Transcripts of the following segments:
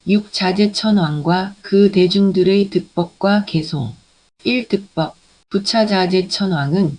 육자재천왕과 그 대중들의 득법과 개송. 1득법 부차자재천왕은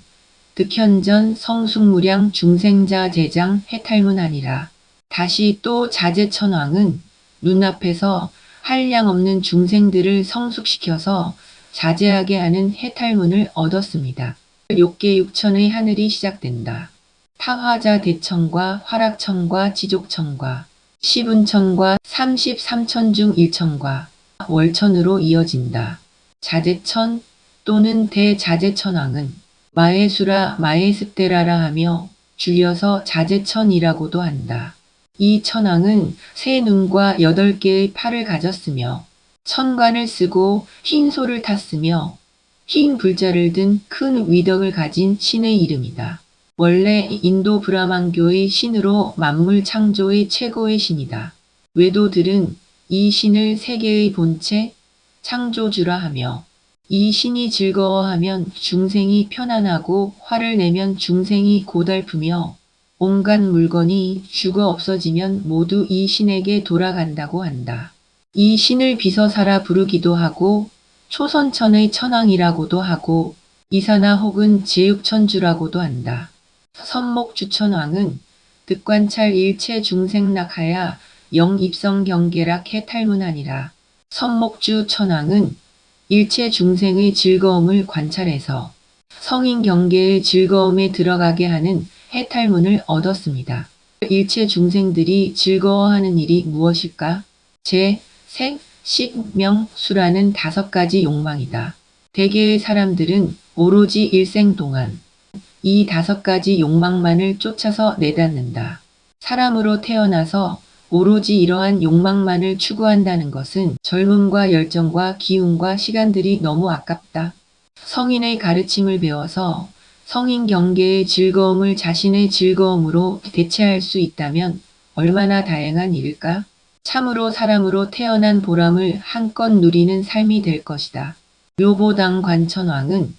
득현전 성숙무량 중생자 제장 해탈문하니라. 다시 또 자재천왕은 눈앞에서 한량없는 중생들을 성숙시켜서 자제하게 하는 해탈문을 얻었습니다. 욕계육천의 하늘이 시작된다. 타화자 대천과 화락천과 지족천과 시분천과 33천 중 1천과 월천으로 이어진다. 자재천 또는 대자재천왕은 마해수라 마해습대라라 하며 줄여서 자재천이라고도 한다. 이 천왕은 세 눈과 8개의 팔을 가졌으며 천관을 쓰고 흰 소를 탔으며 흰 불자를 든 큰 위덕을 가진 신의 이름이다. 원래 인도 브라만교의 신으로 만물 창조의 최고의 신이다. 외도들은 이 신을 세계의 본체, 창조주라 하며 이 신이 즐거워하면 중생이 편안하고 화를 내면 중생이 고달프며 온갖 물건이 죽어 없어지면 모두 이 신에게 돌아간다고 한다. 이 신을 비서사라 부르기도 하고 초선천의 천왕이라고도 하고 이사나 혹은 제육천주라고도 한다. 선목주천왕은 득관찰 일체 중생락하야 영입성경계락 해탈문하니라. 선목주 천왕은 일체 중생의 즐거움을 관찰해서 성인 경계의 즐거움에 들어가게 하는 해탈문을 얻었습니다. 일체 중생들이 즐거워하는 일이 무엇일까? 재, 색, 식, 명, 수라는 5가지 욕망이다. 대개의 사람들은 오로지 일생 동안 이 5가지 욕망만을 쫓아서 내닫는다. 사람으로 태어나서 오로지 이러한 욕망만을 추구한다는 것은 젊음과 열정과 기운과 시간들이 너무 아깝다. 성인의 가르침을 배워서 성인 경계의 즐거움을 자신의 즐거움으로 대체할 수 있다면 얼마나 다행한 일일까? 참으로 사람으로 태어난 보람을 한껏 누리는 삶이 될 것이다. 묘보당 관천왕은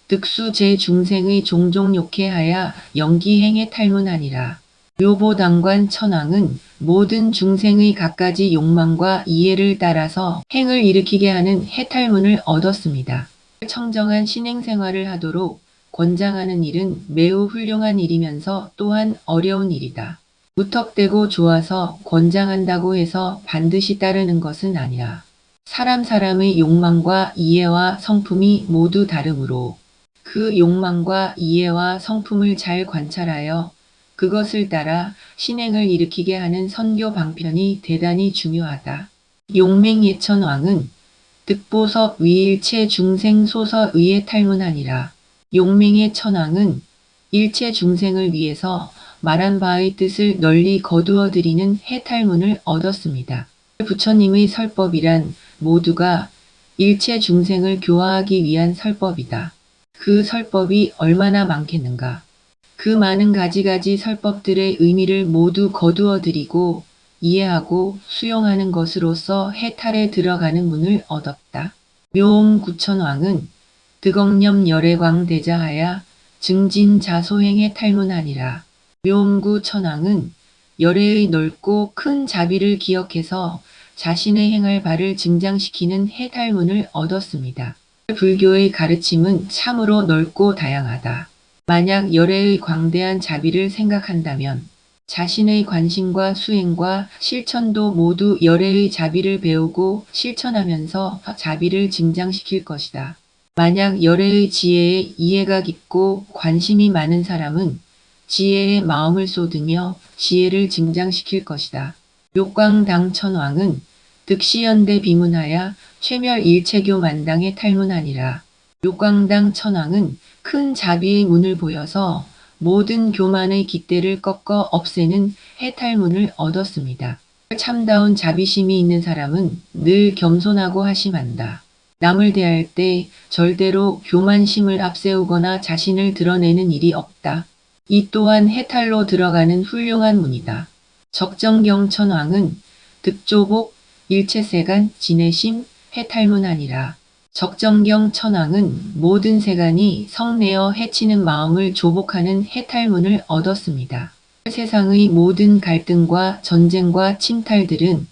득수 제중생의 종종 욕해하야 영기행에 탈문하니라. 묘보당관 천왕은 모든 중생의 갖가지 욕망과 이해를 따라서 행을 일으키게 하는 해탈문을 얻었습니다. 청정한 신행생활을 하도록 권장하는 일은 매우 훌륭한 일이면서 또한 어려운 일이다. 무턱대고 좋아서 권장한다고 해서 반드시 따르는 것은 아니야. 사람의 욕망과 이해와 성품이 모두 다르므로 그 욕망과 이해와 성품을 잘 관찰하여 그것을 따라 신행을 일으키게 하는 선교 방편이 대단히 중요하다. 용맹예천왕은 득보섭 위일체 중생 소서의에 탈문하니라. 용맹의 천왕은 일체 중생을 위해서 말한 바의 뜻을 널리 거두어 드리는 해탈문을 얻었습니다. 부처님의 설법이란 모두가 일체 중생을 교화하기 위한 설법이다. 그 설법이 얼마나 많겠는가. 그 많은 가지가지 설법들의 의미를 모두 거두어 드리고 이해하고 수용하는 것으로서 해탈에 들어가는 문을 얻었다. 묘옹구천왕은 득억념 열애광 대자하야 증진자소행에 탈문하니라. 묘옹구 천왕은 열애의 넓고 큰 자비를 기억해서 자신의 행할 바를 증장시키는 해탈문을 얻었습니다. 불교의 가르침은 참으로 넓고 다양하다. 만약 열애의 광대한 자비를 생각한다면 자신의 관심과 수행과 실천도 모두 열애의 자비를 배우고 실천하면서 자비를 증장시킬 것이다. 만약 열애의 지혜에 이해가 깊고 관심이 많은 사람은 지혜의 마음을 쏟으며 지혜를 증장시킬 것이다. 욕광당 천왕은 득시연대 비문하야 최멸 일체교 만당에 탈문하니라. 욕광당 천왕은 큰 자비의 문을 보여서 모든 교만의 깃대를 꺾어 없애는 해탈문을 얻었습니다. 참다운 자비심이 있는 사람은 늘 겸손하고 하심한다. 남을 대할 때 절대로 교만심을 앞세우거나 자신을 드러내는 일이 없다. 이 또한 해탈로 들어가는 훌륭한 문이다. 적정경 천왕은 득조복, 일체세간, 진해심, 해탈문하니라. 적정경 천왕은 모든 세간이 성내어 해치는 마음을 조복하는 해탈문을 얻었습니다. 세상의 모든 갈등과 전쟁과 침탈들은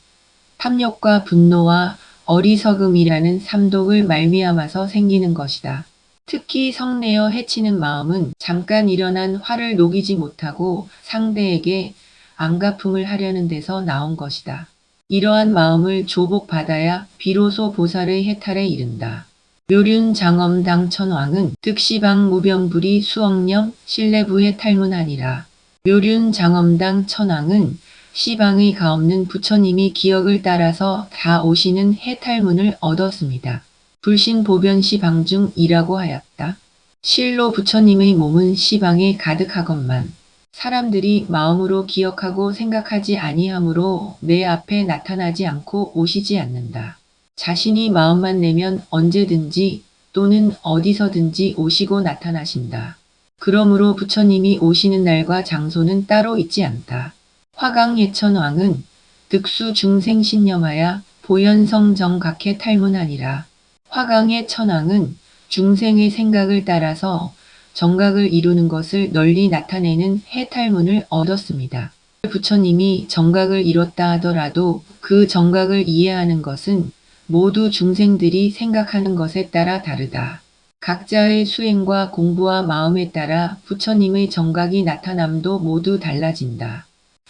탐욕과 분노와 어리석음이라는 삼독을 말미암아서 생기는 것이다. 특히 성내어 해치는 마음은 잠깐 일어난 화를 녹이지 못하고 상대에게 안갚음을 하려는 데서 나온 것이다. 이러한 마음을 조복받아야 비로소 보살의 해탈에 이른다. 묘륜장엄당 천왕은 득시방 무병불이 수억념 신뢰부해 탈문하니라. 묘륜장엄당 천왕은 시방의 가없는 부처님이 기억을 따라서 다 오시는 해탈문을 얻었습니다. 불신보변시 방중이라고 하였다. 실로 부처님의 몸은 시방에 가득하건만 사람들이 마음으로 기억하고 생각하지 아니하므로 내 앞에 나타나지 않고 오시지 않는다. 자신이 마음만 내면 언제든지 또는 어디서든지 오시고 나타나신다. 그러므로 부처님이 오시는 날과 장소는 따로 있지 않다. 화강예천왕은 득수 중생 신념하야 보현성 정각해 탈문하니라. 화강의 천왕은 중생의 생각을 따라서 정각을 이루는 것을 널리 나타내는 해탈문을 얻었습니다. 부처님이 정각을 이뤘다 하더라도 그 정각을 이해하는 것은 모두 중생들이 생각하는 것에 따라 다르다. 각자의 수행과 공부와 마음에 따라 부처님의 정각이 나타남도 모두 달라진다.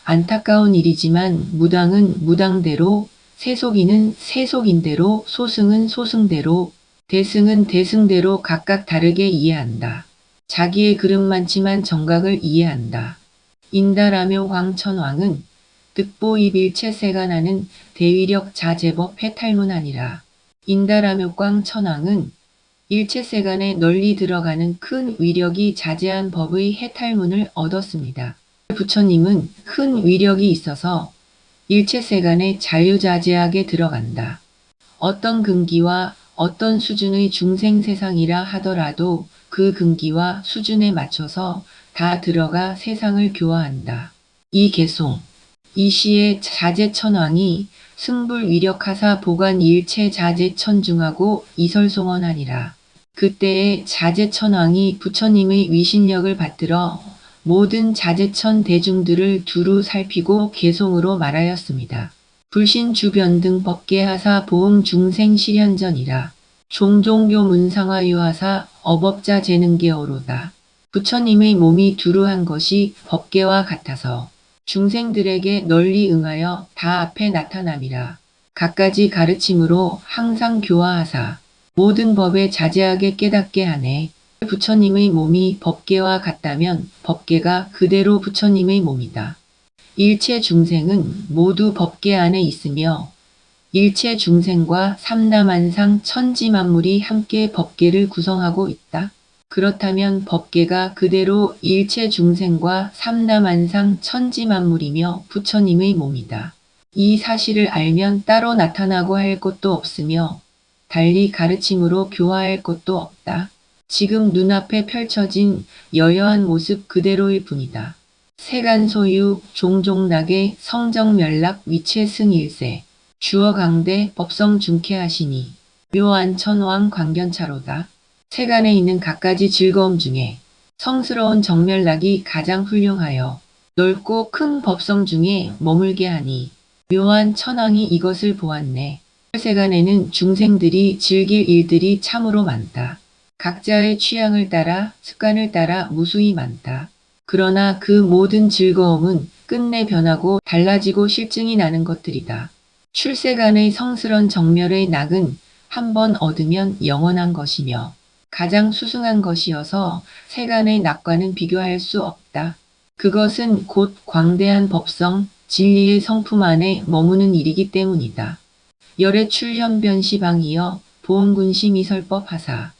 안타까운 일이지만 무당은 무당대로, 세속인은 세속인대로, 소승은 소승대로, 대승은 대승대로 각각 다르게 이해한다. 자기의 그릇 많지만 정각을 이해한다. 인다라며 황천왕은 득보입일체세가 나는 대위력 자제법 해탈문하니라. 인다라며 꽝천왕은 일체세간에 널리 들어가는 큰 위력이 자제한 법의 해탈문을 얻었습니다. 부처님은 큰 위력이 있어서 일체세간에 자유자재하게 들어간다. 어떤 근기와 어떤 수준의 중생세상이라 하더라도 그 근기와 수준에 맞춰서 다 들어가 세상을 교화한다. 이 개송. 이 시에 자제천왕이 승불위력하사 보관 일체 자제천중하고 이설송언하니라. 그때에 자제천왕이 부처님의 위신력을 받들어 모든 자제천 대중들을 두루 살피고 개송으로 말하였습니다. 불신주변 등 법계하사 보응 중생 실현전이라. 종종교 문상화유하사 어법자 재능계어로다. 부처님의 몸이 두루한 것이 법계와 같아서 중생들에게 널리 응하여 다 앞에 나타남이라. 갖가지 가르침으로 항상 교화하사 모든 법에 자제하게 깨닫게 하네. 부처님의 몸이 법계와 같다면 법계가 그대로 부처님의 몸이다. 일체 중생은 모두 법계 안에 있으며 일체 중생과 삼라만상 천지만물이 함께 법계를 구성하고 있다. 그렇다면 법계가 그대로 일체 중생과 삼라만상 천지만물이며 부처님의 몸이다. 이 사실을 알면 따로 나타나고 할 것도 없으며 달리 가르침으로 교화할 것도 없다. 지금 눈앞에 펼쳐진 여여한 모습 그대로일 뿐이다. 세간소유 종종나게 성정멸락 위체승일세 주어강대 법성중쾌하시니 묘안천왕 광견차로다. 세간에 있는 갖가지 즐거움 중에 성스러운 정멸락이 가장 훌륭하여 넓고 큰 법성 중에 머물게 하니 묘한 천왕이 이것을 보았네. 세간에는 중생들이 즐길 일들이 참으로 많다. 각자의 취향을 따라 습관을 따라 무수히 많다. 그러나 그 모든 즐거움은 끝내 변하고 달라지고 실증이 나는 것들이다. 출세간의 성스런 정멸의 낙은 한번 얻으면 영원한 것이며 가장 수승한 것이어서 세간의 낙과는 비교할 수 없다. 그것은 곧 광대한 법성, 진리의 성품 안에 머무는 일이기 때문이다. 열의 출현변시방이여 보험군심이설법하사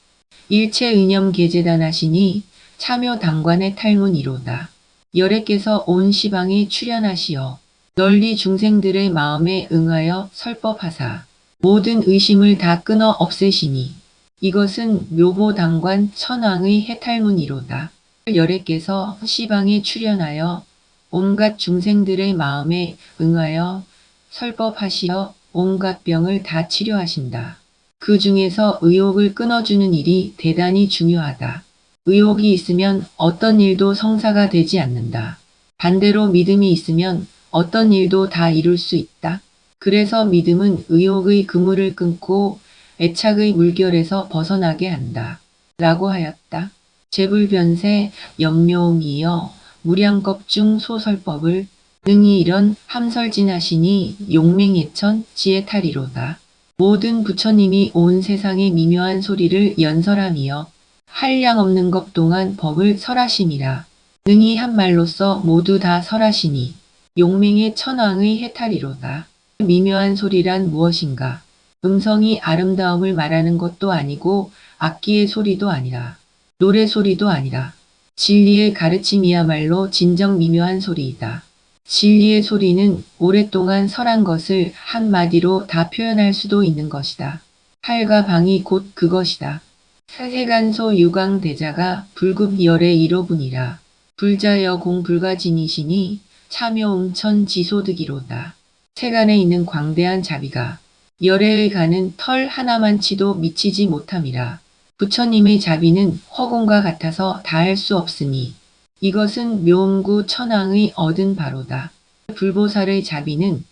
일체 의념 계재단하시니 참여당관의 탈문이로다. 열애께서 온 시방에 출현하시어 널리 중생들의 마음에 응하여 설법하사 모든 의심을 다 끊어 없애시니 이것은 묘보당관 천왕의 해탈문이로다. 열애께서 시방에 출현하여 온갖 중생들의 마음에 응하여 설법하시어 온갖 병을 다 치료하신다. 그 중에서 의욕을 끊어주는 일이 대단히 중요하다. 의욕이 있으면 어떤 일도 성사가 되지 않는다. 반대로 믿음이 있으면 어떤 일도 다 이룰 수 있다. 그래서 믿음은 의욕의 그물을 끊고 애착의 물결에서 벗어나게 한다. 라고 하였다. 재불변세 염묘음이여 무량겁중 소설법을 능히 이런 함설진하시니 용맹예천 지혜탈이로다. 모든 부처님이 온 세상의 미묘한 소리를 연설하며 한량 없는 것 동안 법을 설하심이라. 능히 한 말로써 모두 다 설하시니 용맹의 천왕의 해탈이로다. 미묘한 소리란 무엇인가? 음성이 아름다움을 말하는 것도 아니고 악기의 소리도 아니라 노래 소리도 아니라 진리의 가르침이야말로 진정 미묘한 소리이다. 진리의 소리는 오랫동안 설한 것을 한마디로 다 표현할 수도 있는 것이다. 팔과 방이 곧 그것이다. 세간소 유광대자가 불급열의 일호분이라. 불자여공 불가진이시니 참여음천 지소득이로다. 세간에 있는 광대한 자비가 열애의 가는 털 하나만치도 미치지 못함이라. 부처님의 자비는 허공과 같아서 다할 수 없으니 이것은 묘음구 천왕의 얻은 바로다. 불보살의 자비는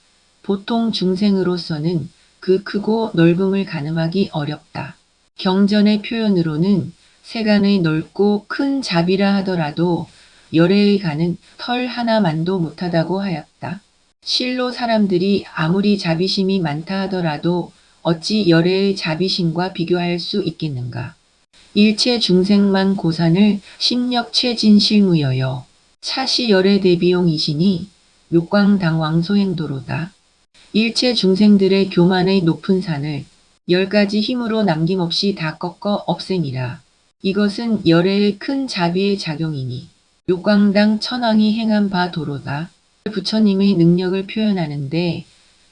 보통 중생으로서는 그 크고 넓음을 가늠하기 어렵다. 경전의 표현으로는 세간의 넓고 큰 자비라 하더라도 열애의 가는 털 하나만도 못하다고 하였다. 실로 사람들이 아무리 자비심이 많다 하더라도 어찌 열애의 자비심과 비교할 수 있겠는가. 일체 중생만 고산을 심력체진실무여여 차시 열애 대비용이시니 욕광당왕소행도로다. 일체 중생들의 교만의 높은 산을 10가지 힘으로 남김없이 다 꺾어 없앰이라. 이것은 열애의 큰 자비의 작용이니 욕광당 천왕이 행한 바 도로다. 부처님의 능력을 표현하는데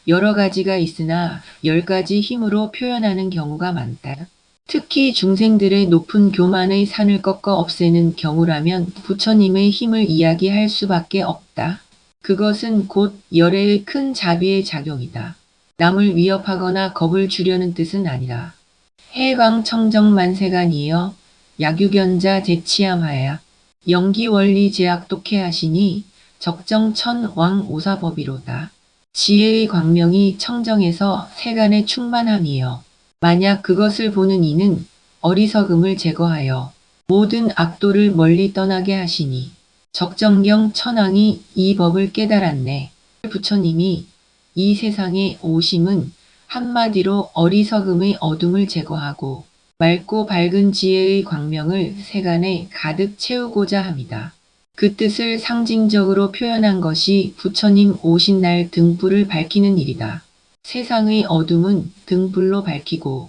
여러 가지가 있으나 10가지 힘으로 표현하는 경우가 많다. 특히 중생들의 높은 교만의 산을 꺾어 없애는 경우라면 부처님의 힘을 이야기할 수밖에 없다. 그것은 곧 열애의 큰 자비의 작용이다. 남을 위협하거나 겁을 주려는 뜻은 아니라 해방청정만세간이여 약유견자 제치함하야 영기원리 제약 독해하시니 적정천왕 오사법이로다. 지혜의 광명이 청정해서 세간에 충만함이여 만약 그것을 보는 이는 어리석음을 제거하여 모든 악도를 멀리 떠나게 하시니 적정경 천왕이 이 법을 깨달았네. 부처님이 이 세상에 오심은 한마디로 어리석음의 어둠을 제거하고 맑고 밝은 지혜의 광명을 세간에 가득 채우고자 합니다. 그 뜻을 상징적으로 표현한 것이 부처님 오신 날 등불을 밝히는 일이다. 세상의 어둠은 등불로 밝히고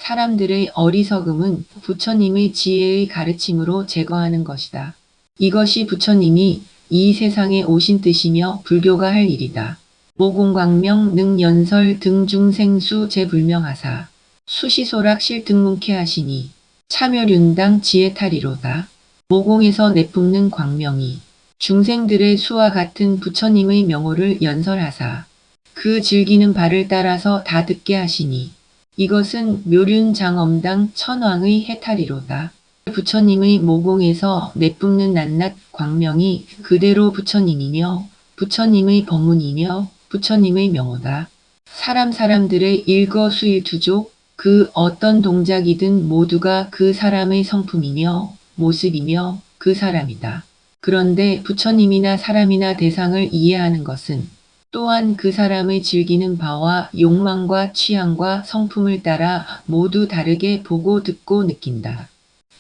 사람들의 어리석음은 부처님의 지혜의 가르침으로 제거하는 것이다. 이것이 부처님이 이 세상에 오신 뜻이며 불교가 할 일이다. 모공광명 능연설 등중생수 제불명하사 수시소락 실등문케 하시니 참여륜당 지혜탈이로다. 모공에서 내뿜는 광명이 중생들의 수와 같은 부처님의 명호를 연설하사 그 즐기는 바를 따라서 다 듣게 하시니 이것은 묘륜장엄당 천왕의 해탈이로다. 부처님의 모공에서 내뿜는 낱낱 광명이 그대로 부처님이며 부처님의 법문이며 부처님의 명호다. 사람들의 일거수일투족 그 어떤 동작이든 모두가 그 사람의 성품이며 모습이며 그 사람이다. 그런데 부처님이나 사람이나 대상을 이해하는 것은 또한 그 사람의 즐기는 바와 욕망과 취향과 성품을 따라 모두 다르게 보고 듣고 느낀다.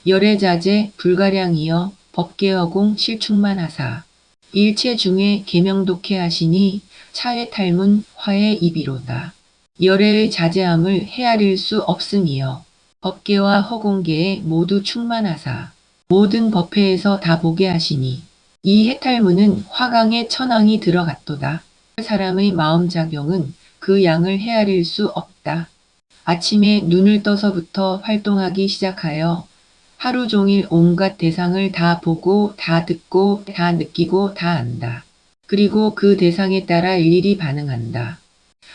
열애자재 불가량이여 법계허공 실충만하사 일체 중에 계명독해 하시니 차의 탈문 화의 입이로다. 열애의 자제함을 헤아릴 수 없음이여 법계와 허공계에 모두 충만하사 모든 법회에서 다 보게 하시니 이 해탈문은 화강에 천왕이 들어갔도다. 사람의 마음작용은 그 양을 헤아릴 수 없다. 아침에 눈을 떠서부터 활동하기 시작하여 하루 종일 온갖 대상을 다 보고 다 듣고 다 느끼고 다 안다. 그리고 그 대상에 따라 일일이 반응한다.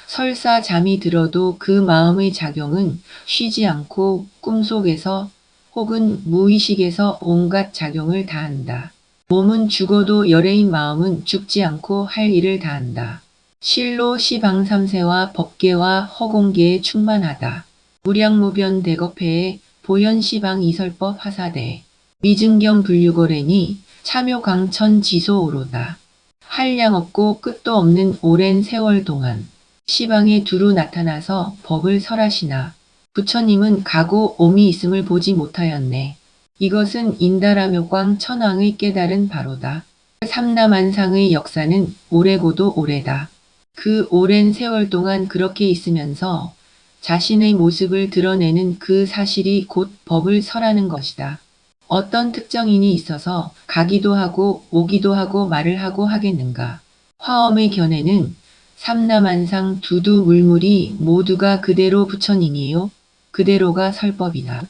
설사 잠이 들어도 그 마음의 작용은 쉬지 않고 꿈속에서 혹은 무의식에서 온갖 작용을 다 한다. 몸은 죽어도 열애인 마음은 죽지 않고 할 일을 다 한다. 실로 시방삼세와 법계와 허공계에 충만하다. 무량무변 대거패에 보현시방 이설법 화사대. 미증경 불유거래니 참묘강천 지소오로다. 한량 없고 끝도 없는 오랜 세월 동안 시방에 두루 나타나서 법을 설하시나 부처님은 가고 옴이 있음을 보지 못하였네. 이것은 인다라묘광 천왕의 깨달은 바로다. 삼라만상의 역사는 오래고도 오래다. 그 오랜 세월 동안 그렇게 있으면서 자신의 모습을 드러내는 그 사실이 곧 법을 설하는 것이다. 어떤 특정인이 있어서 가기도 하고 오기도 하고 말을 하고 하겠는가. 화엄의 견해는 삼라만상 두두 물물이 모두가 그대로 부처님이요. 그대로가 설법이다.